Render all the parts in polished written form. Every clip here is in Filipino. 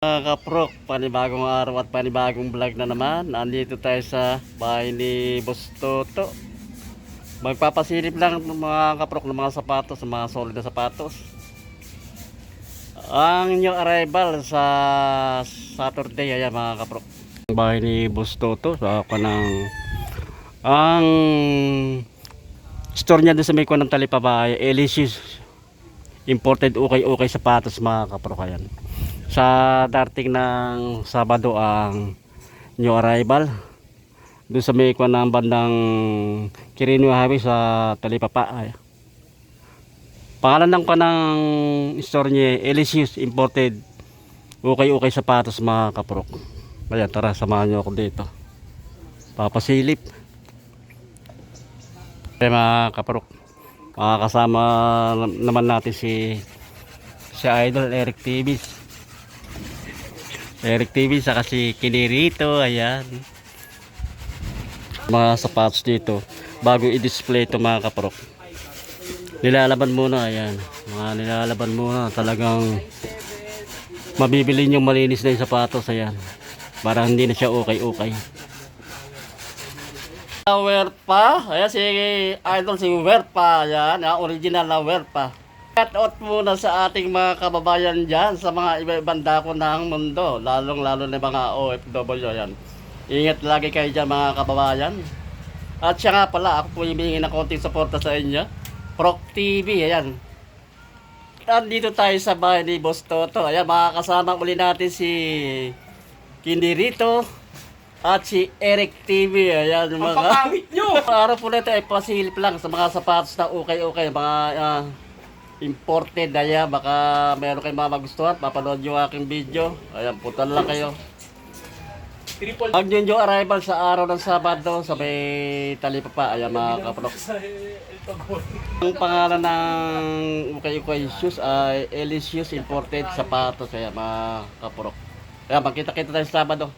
Mga kaprok, panibagong araw at panibagong vlog na naman. Nandito tayo sa bahay ni Boss Toto. Magpapasilip lang mga kaprok ng mga sapatos, mga solid na sapatos. Ang new arrival sa Saturday, ayan mga kaprok. Bahay ni Boss Toto, sa kanang ang store niya doon sa may ng Talipabay, Elysius imported ukay sapatos mga kaprok. Ayan. Sa dating ng Sabado ang new arrival doon sa may kuwan ng bandang Quirino Highway sa Talipapa. Pangalan ng panang store niya Elysius imported ukay sapatos mga kaprok. Ayan, tara samahan nyo ako dito, papasilip. Mga kaprok, makakasama naman natin si Idol Eric TV saka si Kinirito. Ayan, mga sapatos dito bago i-display ito mga kaprok. Nilalaban muna, ayan, mga nilalaban muna. Talagang mabibili nyo malinis na yung sapatos. Ayan, para hindi na siya okay. Werpa, ayan si Idol, si Werpa. Ayan, original na Werpa. Cut out muna sa ating mga kababayan dyan sa mga iba-ibang dako ng mundo, lalong-lalo na mga OFW. Yan, ingat lagi kayo dyan mga kababayan. At siya nga pala, ako po humihingi ng konting suporta sa inyo, Proc TV. Ayan, nandito tayo sa bahay ni Boss Toto. Ayan, makakasama uli natin si Kindirito at si Eric TV. Ayan, mga pangit nyo! araw po nito ay pasilip lang sa mga sapatos na okay, mga imported. Ayan, baka meron kayong mga magustuhan, papanood yung aking video. Ayan, putan lang kayo. Ang new arrival sa araw ng Sabado sa may Talipapa. Ayan mga kaprok, ang pangalan ng ukay shoes ay Elysius imported sapatos. Ayan mga kaprok, ayan, magkita-kita tayo sa Sabado.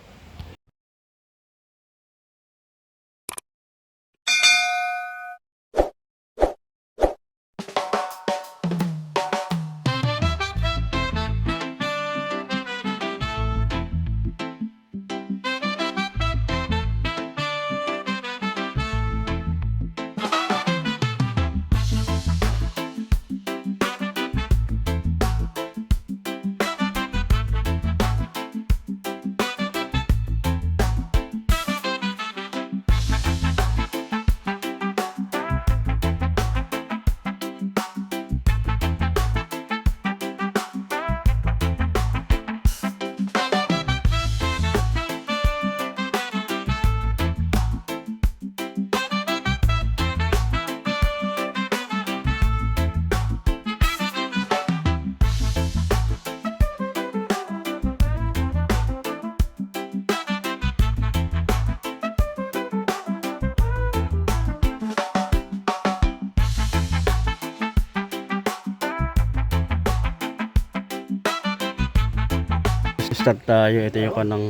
Start tayo. Ito yung kanang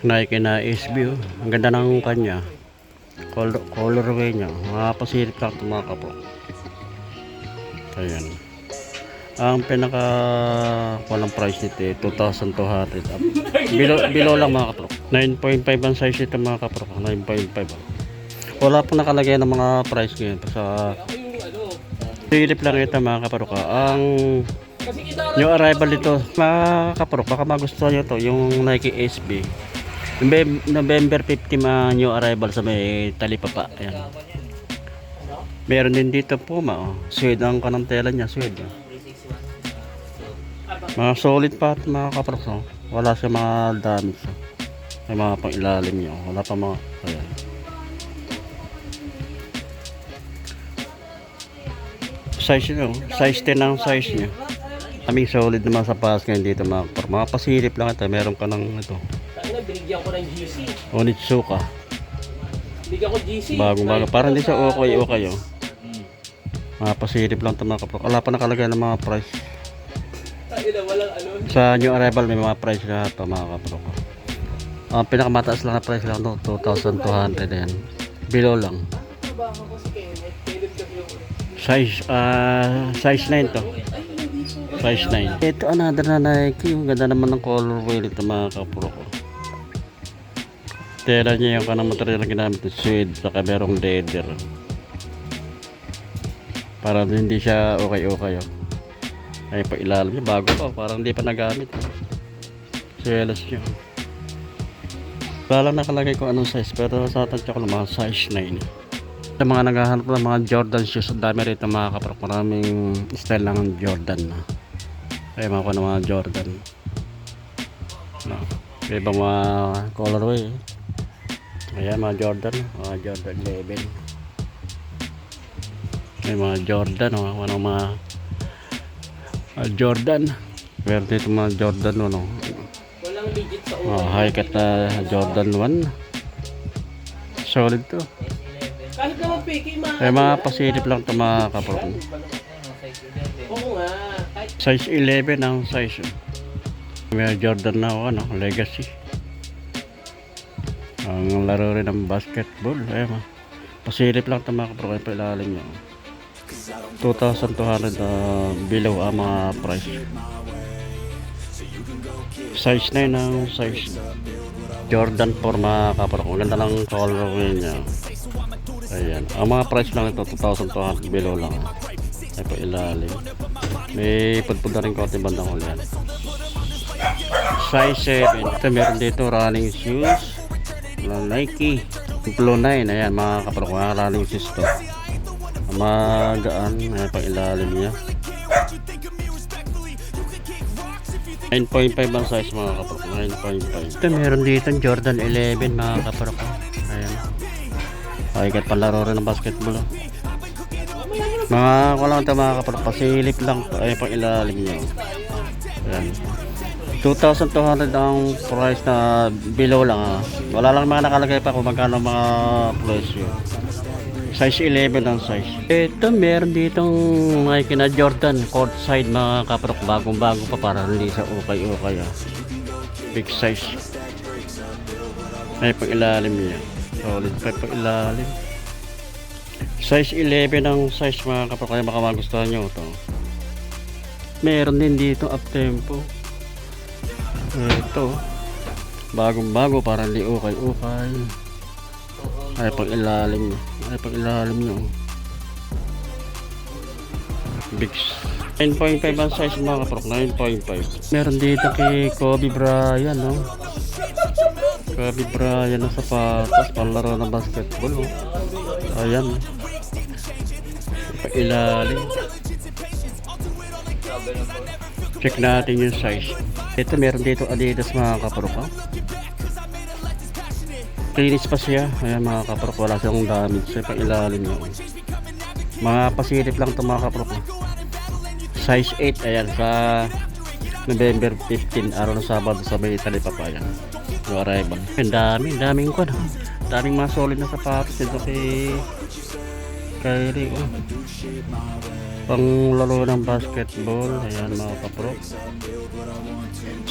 Nike na SB. Ang ganda ng kanya, colorway nya, mga pasilip lang ito mga kapo. Ayan, ang pinaka walang price nito 2,200 up. Below lang mga kapo. 9.5 ang size ito mga kapo. 9.5. Wala po nakalagay ng mga price ngayon sa silip lang ito mga kapo. Ang yung arrival dito mga kaprok, baka magustuhan nyo to, yung Nike SB November 15 new arrival sa may Talipapa. Ayan, meron din dito Puma. Suede ang kanang tela nya, suede. Mga solid pa mga kaprok. Wala siya mga damage. May mga pang ilalim nyo, wala pa mga. Ayan, size nyo, size 10 ang size nya. Aming solid naman sa pass ngayon dito mga pasilip lang ito. Meron ka ng ito, Binigyan ko ng GC. Onitsuka. Binigyan ko GC. Bagong parang hindi siya okay. Mga pasilip lang ito mga kaprok. Wala pa nakalagay ng mga price. Sa new arrival may mga price na ito mga kaprok. Ang pinakamataas lang na price lang ito 2,200. Yan, below lang. Size 9 to. Size 9. Ito another na Nike. Ang ganda naman ng colorway nito mga kapro ko. Tela niya yung kanang material na ginamit ng suede. Saka merong leather. Para hindi siya okay. Ay pa ilalim niya. Bago pa. Parang hindi pa nagamit. Selos niya. Wala lang nakalagay kung anong size. Pero sa tansya ko lang mga size 9. Sa mga naghahanap ng mga Jordan shoes, ang dami rito mga kapro. Maraming style ng Jordan. Ay mga ko ng mga Jordan. No. May ibang mga colorway. Ayan mga Jordan. Mga Jordan 11. May mga Jordan. Mga Jordan. Meron dito mga Jordan. Walang legit sa una. High cut na Jordan 1. Solid to. Kahit naman peke, Ay mga pasilip lang ito mga kapro. Oo nga. Kahit Size 11 ang size. May Jordan na Legacy. Ang laro rin ng basketball. Ay pasilip lang ito mga kapro. Ay pailalim niya. 2,200 below ang mga price. Size 9 ang size. Jordan 4 mga kapro. Ang ganda ng colorway niya. Ayan. Ang mga price lang ito 2,200 below lang. Ay pa ilalim. May pudpud na rin konti bandang ulan. Size 7. Ito meron dito running shoes. Nike. Blue 9. Ayan mga kapro. Mga running shoes to. Magaan. Ay pa ilalim niya. 9.5 ang size mga kapro. 9.5. Ito meron dito Jordan 11 mga kapro. Ayan. Ikat palaro rin ng basketball. Mga walang ito mga kapro. Pasilip lang. Ay pang ilalim niya. Ayan. 2,200 ang price na below lang. Wala lang mga nakalagay pa kung magkano mga presyo. Size 11 ang size. Ito meron ditong Nike na Jordan court side mga kapro. Bagong bago pa para hindi sa okay. Big size. Ay pang ilalim niya. Solid pa pang ilalim. Size 11 ang size mga kapro. Kaya baka magustuhan nyo ito. Meron din dito up tempo. Ito bagong bago para hindi okay. Ay pang ilalim nyo. Big 9.5 ang size mga kapro. 9.5. Meron dito kay Kobe Bryant Kobe Bryant na sapatos panlaro ng basketball. Ayan. Pailalim. Check natin yung size. Ito meron dito Adidas mga kapro. Cleanish pa siya. Ayan mga kapro. Wala siyang damage. Pailalim nyo. Mga pasilip lang ito mga kapro. Size 8. Ayan sa November 15. Araw ng Sabado sa may Italy pa pa. Ayan. Yung arrival. Daming ko na. Daming mga solid na sapatos. Ito kay Kyrie. Pang laro ng basketball. Ayan mga kapro.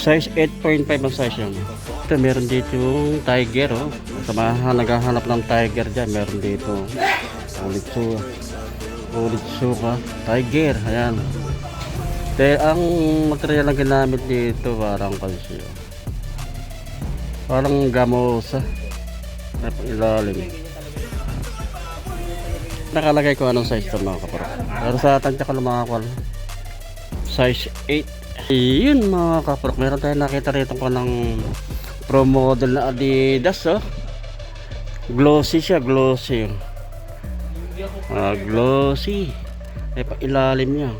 Size 8.5 ang size yan. Ito meron dito yung Tiger. Sa mga naghahanap ng Tiger dyan. Meron dito Onitsuka Tiger. Ayan. Ang material na ginamit dito parang kalsyo. Parang gamosa. Ilalim. Nakalagay ko anong size ito mga kapro. Pero sa tansya ko lumakakal. Size 8. Yun mga kapro. Meron tayo nakita rito ko ng pro model na Adidas. Glossy siya. Glossy. Glossy. Ay pa ilalim niya.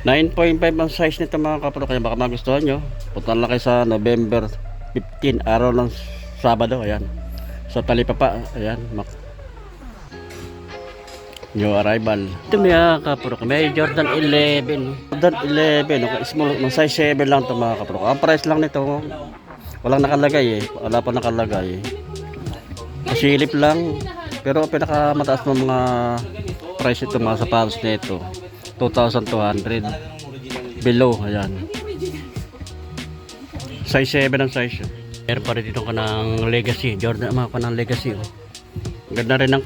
9.5 ang size nito mga kapro. Kaya baka magustuhan nyo. Punta lang kayo sa November 15. Araw ng Sabado. Ayan. Sa Talipapa. Ayan. New arrival. Ito mga kapro. May Jordan 11. Jordan 11. Small. Size 7 lang ito mga kapro. Ang price lang nito. Walang nakalagay Wala pa nakalagay Pasilip lang. Pero pinakamataas ng mga price ito mga sapatos nito. 2,200 below. Ayan. Size 7 ang size. Meron pa rin dito ka ng Legacy. Jordan mga ka ng Legacy. Ganda rin ang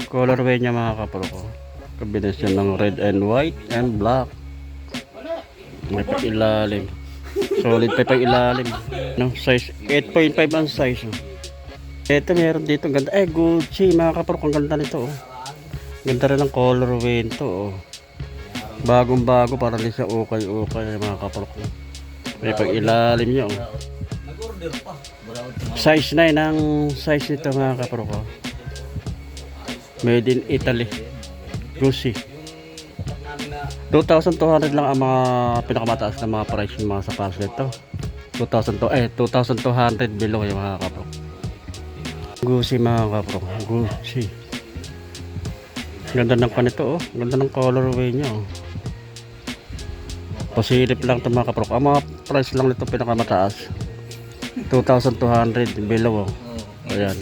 colorway niya mga kapro ko. Combination ng red and white and black. May pag-ilalim. Solid pa pag-ilalim. No, size 8.5 ang size. Oh. Ito meron dito ganda. Gucci mga kaprok. Ang ganda nito. Oh. Ganda rin ang colorway nito. Oh. Bagong bago para rin siya ukay-ukay mga kaprok. May pag-ilalim niya. Oh. Size 9 ang size nito mga kaprok. Oh. Made in Italy. Gucci. 2,200 lang ang mga pinakamataas na mga price ng mga sapatos nito. 2,200 below yung mga kapro. Gucci mga kapro. Gucci. Ganda ng kanito oh. Ganda ng colorway niya oh. Pasilip lang ito mga kapro. Ang mga price lang nito pinakamataas. 2,200 below oh. Ayan.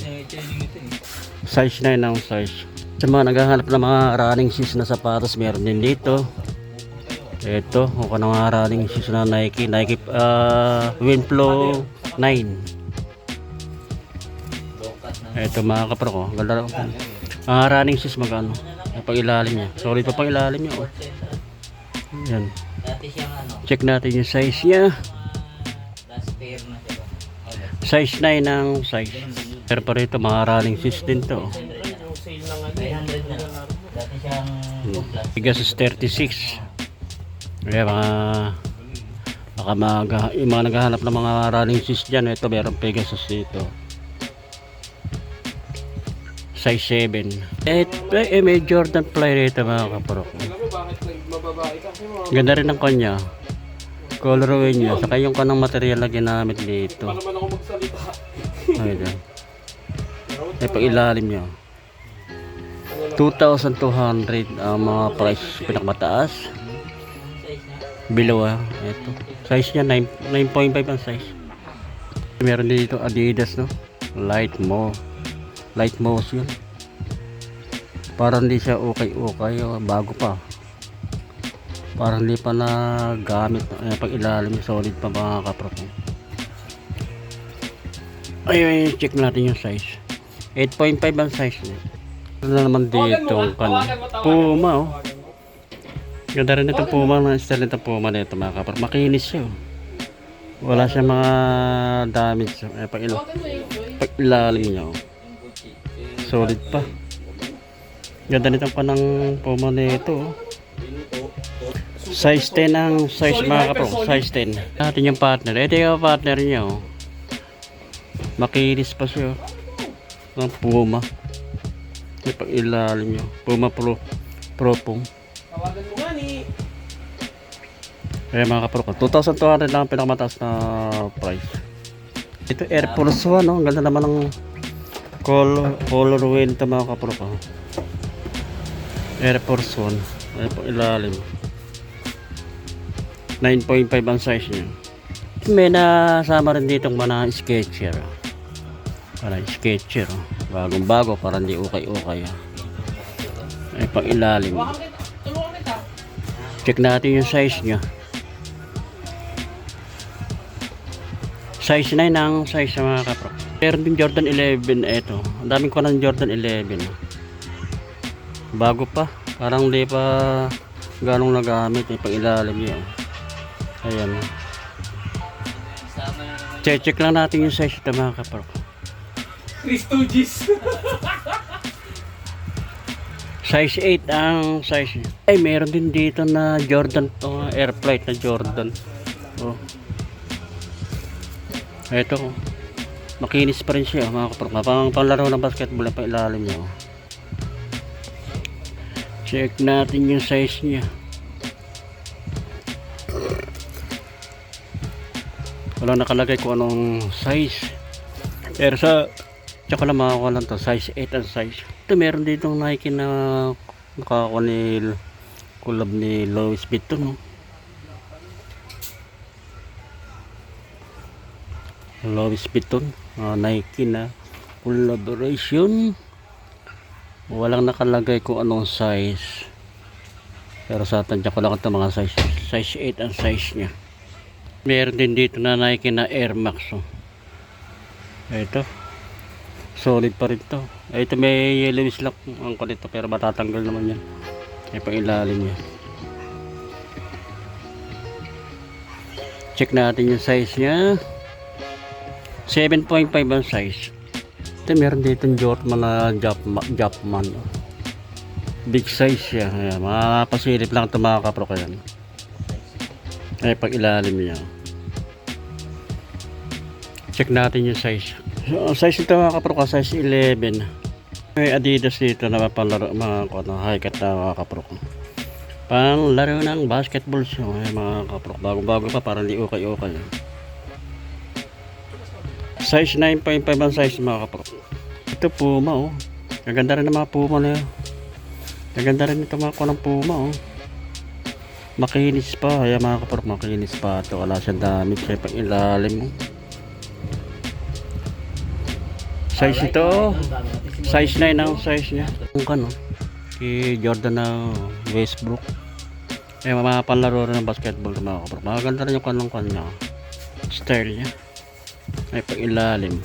Size 9 ang size. Sa mga naghahanap ng mga running shoes na sapatos, meron din dito. Ito, kung ano mga running shoes na Nike Windflow 9. Ito mga kapro ko, ganda lang. Mga running shoes magano, pag ilalim niya. Solid pa pag ilalim niya. Oh. Yan. Check natin yung size niya. Size 9 ang size. Pero pa rito mga running shoes din to. Pegasus 36. Kaya yung mga naghahanap ng mga running shoes dyan, ito meron Pegasus dito. Size 7. May Jordan Fly rito mga kaparok. Ganda rin ang kanya. Colorway niya. Saka yung kanang material na ginamit dito. Ayan. May pag-ilalim niya. 2,200 ang mga price pinakamataas. Below ito. Size niya 9.5 ang size. Meron dito Adidas no. Light motion. Parang hindi siya okay. Bago pa. Parang hindi pa nagamit. Pag ilalim solid pa mga kaprop. Ay, check natin yung size. 8.5 ang size niya. Ano naman dito Puma oh. Ganda rin itong Puma. Ang style nitong Puma nito mga kaprop. Makinis siya oh. Wala siya mga damage. Pag ilalim niya oh. Solid pa. Ganda nitong panang Puma nito oh. Size 10 ang size mga kaprop. Size 10. Natin yung partner. Ito yung partner niya oh. Makinis pa siya oh. Ang Puma. May pag ilalim nyo. Puma Pro Pong. Tawagan mo nga ni. Kaya mga kapro ko 2,200 lang ang pinakamataas na price. Ito Air Force 1 no? Ang ganda naman ng colorway nito mga kapro ko. Air Force 1. May pag ilalim 9.5 ang size nyo. May nasama rin ditong mga Skechers. Para Skechers oh. Bagong bago para hindi ukay-ukay. Ay pang ilalim. Check natin yung size niya. Size 9 ang size sa mga kapro. Meron din Jordan 11 ito. Ang daming ko ng Jordan 11. Bago pa. Parang hindi pa ganong nagamit. Ay pang ilalim niya. Ayan. Check lang natin yung size ito mga kapro. Christugis. Size 8 ang size niya. Ay meron din dito na Jordan Air Flight na Jordan. Oh. Ito oh. Makinis pa rin siya mga kapro. Panglaro ng basketball na pa ilalim niya. Oh. Check natin yung size niya. Wala nakalagay kung anong size. Pero sa tsaka lang makakuha lang to. Size 8 ang size. Ito meron ditong Nike na nakakuha ni collab ni Louis Vuitton no? Louis Vuitton Nike na collaboration. Walang nakalagay kung anong size. Pero sa tansya ko lang ito mga size. Size 8 ang size nya. Meron din dito na Nike na Air Max oh. Ito solid pa rin to. Ito may yellowish lock ang kulito pero matatanggal naman yan. May pang ilalim yan. Check natin yung size niya. 7.5 ang size. Ito meron dito yung Jordan na Japman. Big size siya. Ayan, mapasilip lang ito mga kapro ko yan. Ay pag ilalim niya. Check natin yung size. Size ito mga kapro ko, size 11. May Adidas dito na panlaro mga high cut na mga kapro ko. Pang laro ng basketball siya. Ay mga kapro, bago-bago pa parang di okay-okay. Size 9.5 ang size mga kapro. Ito Puma oh. Gaganda rin ng mga Puma na yun. Gaganda rin ito mga ng Puma oh. Makinis pa. Ayan mga kapro, makinis pa ito. Wala siyang damage sa pang ilalim oh. Size ito oh. Size 9 ang size niya. Kung kano kay Jordan na Westbrook. Eh mga panlaro rin ng basketball mga kapro. Maganda rin yung kanong kanya style niya. Ay pag ilalim.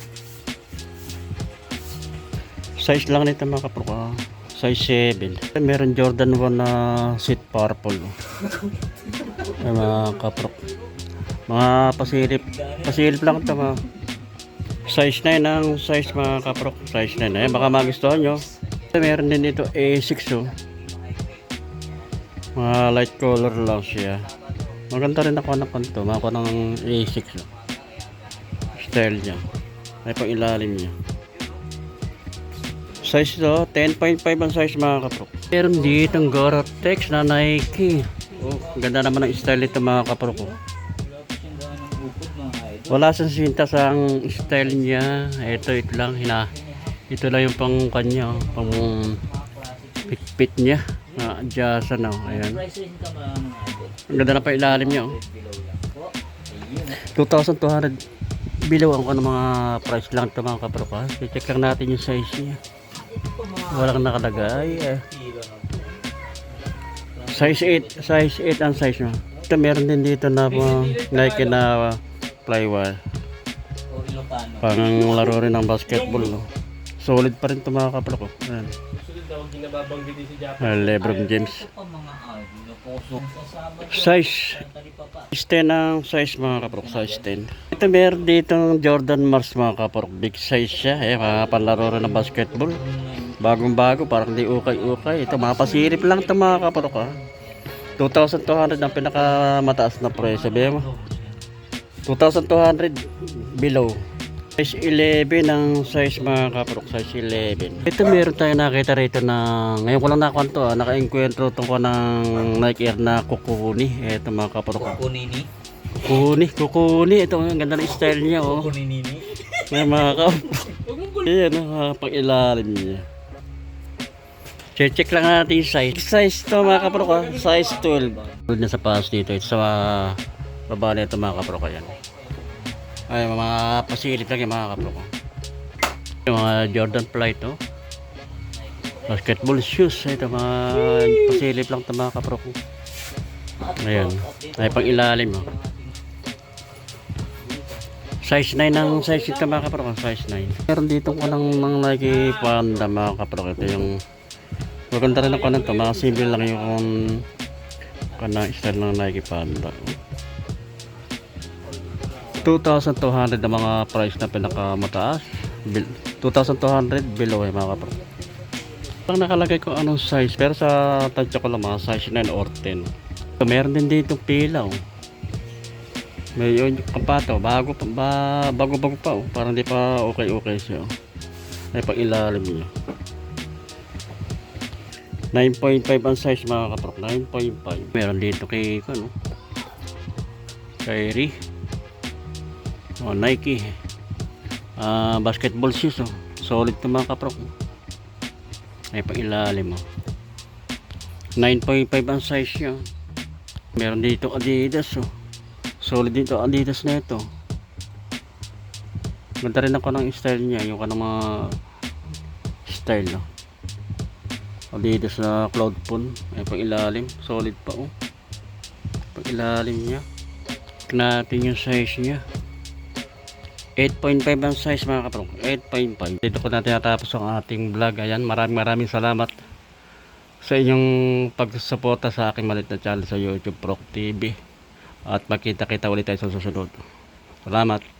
Size lang nito mga kapro. Size 7. Meron Jordan 1 na sweet purple. Ay mga kapro. Mga pasilip lang ito mga. Size 9 ang size mga kapro. Size 9. Ay baka magustuhan nyo. Meron din dito A6 oh. Mga light color lang siya. Maganda rin ako na kanto. Maka ng A6 oh. Style niya. Ay pang ilalim niya. Size to 10.5 ang size mga kapro. Meron dito ang Gore-Tex na Nike. Oh, ganda naman ang style nito mga kapro ko. Wala siyang sinta sa ang style niya. Ito lang ito lang yung pang kanya, pang pitpit niya. Adjustan oh. Ayan. Ang ganda na pa ilalim niya oh. 2,200 below ang mga price lang ito mga kapro ko. I-check lang natin yung size niya. Walang nakalagay eh. Size 8 ang size niya. Ito meron din dito na Nike na flywire. Pang laro rin ng basketball no. Solid pa rin ito mga kapro ko. Ayan. LeBron James. Size 10 ang size mga kapro. Size 10. Ito meron dito ng Jordan Mars mga kapro. Big size siya. Mga panlaro rin ng basketball. Bagong bago. Parang di ukay-ukay. Ito mga pasilip lang ito mga kapro ko. 2,200 ang pinakamataas na presyo. Sabi mo 2,200 below. Size 11 ang size mga kapro. Size 11. Ito meron tayo nakita rito na ngayon ko lang nakuha ito. Naka-encuentro ito ko ng Nike Air na Kukuni. Ito mga kapro. Kukuni. Ito ang ganda ng style niya oh. Ngayon mga kapro. Ayan pang ilalim niya. Check lang natin yung size. Size ito mga kapro ko. Size 12. Doon na sa pass dito. Ito sa baba na ito mga kapro ko yan. Ay mga pasilip lang yung mga kapro ko. Yung mga Jordan Flight oh. Basketball shoes. Ito mga pasilip lang ito mga kapro ko. Ayan. Ay pang ilalim oh. Size 9 ang size ito mga kapro ko. Size 9. Meron dito ko ng Nike Panda mga kapro ko. Ito yung maganda rin ako nito. Mga simple lang yung kanang style ng Nike Panda. 2,200 ang mga price na pinakamataas. 2,200 below mga kapro. Ang nakalagay ko anong size. Pero sa tansya ko lang mga size 9 or 10. So, meron din dito pila oh. May yung kapato. Bago pa oh. Parang di pa okay siya oh. Ay pang ilalim niya. 9.5 ang size mga kapro. 9.5. Meron dito kay ano? Kyrie. Oh, Nike. Basketball shoes oh. Solid 'to mga kapro. Ay pang ilalim oh. 9.5 ang size niya. Meron dito Adidas oh. Solid dito Adidas na ito. Ganda rin ako ng style niya, yung kanang mga style no. Adidas na cloud phone. Ay pang ilalim, solid pa oh. Pang ilalim niya. Tignan natin yung size niya. 8.5 ang size mga kapro. 8.5. Dito ko na tinatapos ang ating vlog. Ayan, maraming salamat sa inyong pagsusuporta sa aking maliit na channel sa YouTube Proc TV. At magkita-kita ulit tayo sa susunod. Salamat.